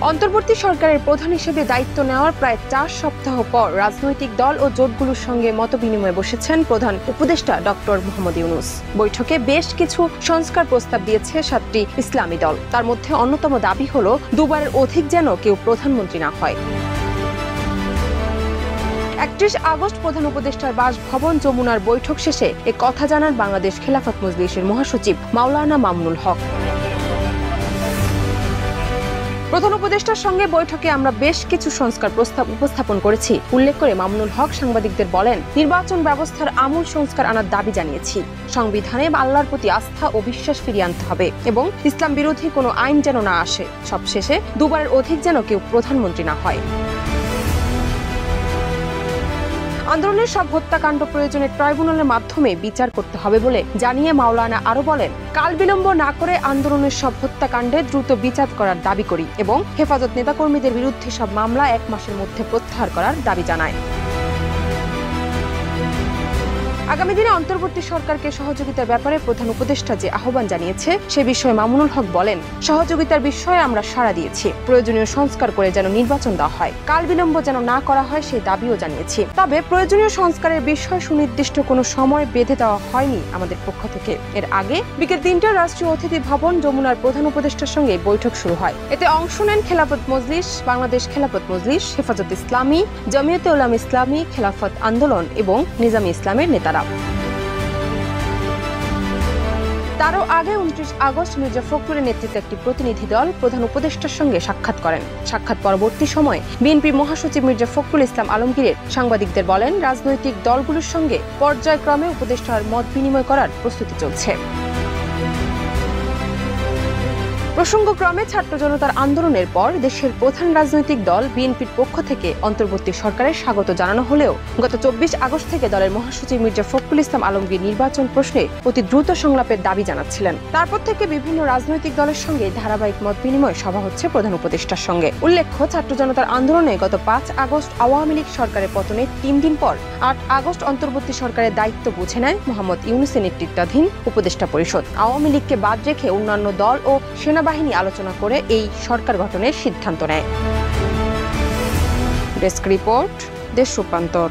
অন্তর্বর্তী সরকারের প্রধান হিসেবে দায়িত্ব নেওয়ার প্রায় 4 সপ্তাহ পর রাজনৈতিক দল ও জোটগুলোর সঙ্গে মতবিনিময়ে বসেছেন প্রধান উপদেষ্টা ডক্টর মোহাম্মদ ইউনূস। বৈঠকে বেশ কিছু সংস্কার প্রস্তাব দিয়েছে 7টি ইসলামী দল। তার মধ্যে অন্যতম দাবি হলো দুবারের অধিক যেন কেউ প্রধানমন্ত্রী না হয়। 31 আগস্ট প্রধান উপদেষ্টার বাসভবন যমুনার বৈঠক শেষে এ কথা জানান বাংলাদেশ খেলাফত মজলিসের মহাসচিব মাওলানা মামুনুল হক। প্রধান উপদেষ্টার সঙ্গে বৈঠকে আমরা বেশ কিছু সংস্কার প্রস্তাব উপস্থাপন করেছি উল্লেখ করে মামুনুল হক সাংবাদিকদের বলেন, নির্বাচন ব্যবস্থার আমূল সংস্কার আনার দাবি জানিয়েছি। সংবিধানে আল্লাহর প্রতি আস্থা ও বিশ্বাস ফিরিয়ে আনতে হবে এবং ইসলাম বিরোধী কোনো আইন যেন না আসে। সবশেষে দুবারের অধিক যেন কেউ প্রধানমন্ত্রী না হয়। আন্দোলনের সব হত্যাকাণ্ড প্রয়োজনে ট্রাইব্যুনালের মাধ্যমে বিচার করতে হবে বলে জানিয়ে মাওলানা আরো বলেন, কাল বিলম্ব না করে আন্দোলনের সব হত্যাকাণ্ডে দ্রুত বিচার করার দাবি করি এবং হেফাজত নেতাকর্মীদের বিরুদ্ধে সব মামলা 1 মাসের মধ্যে প্রত্যাহার করার দাবি জানায়। আগামী দিনে অন্তর্বর্তী সরকারকে সহযোগিতার ব্যাপারে প্রধান উপদেষ্টা যে আহ্বান জানিয়েছে সে বিষয়ে মামুনুল হক বলেন, সহযোগিতার বিষয়ে আমরা সাড়া দিয়েছি। প্রয়োজনীয় সংস্কার করে যেন নির্বাচন দেওয়া হয়, কাল বিলম্ব যেন না করা হয় সেই দাবিও জানিয়েছি। তবে প্রয়োজনীয় সংস্কারের বিষয় সুনির্দিষ্ট কোনো সময় বেঁধে দেওয়া হয়নি আমাদের পক্ষ থেকে। এর আগে বিকেল 3টায় রাষ্ট্রীয় অতিথি ভবন যমুনার প্রধান উপদেষ্টার সঙ্গে বৈঠক শুরু হয়। এতে অংশ নেন খেলাফত মজলিস, বাংলাদেশ খেলাফত মজলিস, হেফাজত ইসলামী, জমিয়তে উলামা ইসলামী, খেলাফত আন্দোলন এবং নিজামী ইসলামের নেতারা। তারও আগে 29 আগস্ট মির্জা ফখরুলের নেতৃত্বে একটি প্রতিনিধি দল প্রধান উপদেষ্টার সঙ্গে সাক্ষাৎ করেন। সাক্ষাৎ পরবর্তী সময়ে বিএনপির মহাসচিব মির্জা ফখরুল ইসলাম আলমগীর সাংবাদিকদের বলেন, রাজনৈতিক দলগুলোর সঙ্গে পর্যায়ক্রমে উপদেষ্টার মত বিনিময় করার প্রস্তুতি চলছে। প্রসঙ্গক্রমে ছাত্র জনতার আন্দোলনের পর দেশের প্রধান রাজনৈতিক দল বিএনপির পক্ষ থেকে অন্তর্বর্তী সরকারের স্বাগত জানানো হলেও গত 24 আগস্ট থেকে দলের মহাসচিব মির্জা ফখরুল ইসলাম আলমগীর নির্বাচন প্রশ্নে অতি দ্রুত সংলাপের দাবি জানাচ্ছিলেন। তারপর থেকে বিভিন্ন রাজনৈতিক দলের সঙ্গে ধারাবাহিক মত বিনিময় সভা হচ্ছে প্রধান উপদেষ্টার সঙ্গে। উল্লেখ্য, ছাত্র জনতার আন্দোলনে গত 5 আগস্ট আওয়ামী লীগ সরকারের পতনের 3 দিন পর 8 আগস্ট অন্তর্বর্তী সরকারের দায়িত্ব বুঝে নেয় মোহাম্মদ ইউনূসের নেতৃত্বাধীন উপদেষ্টা পরিষদ। আওয়ামী লীগকে বাদ রেখে অন্যান্য দল ও সেনাবাহিনী আলোচনা করে এই সরকার গঠনের সিদ্ধান্ত নেয়। ডেস্ক রিপোর্ট, দেশ রূপান্তর।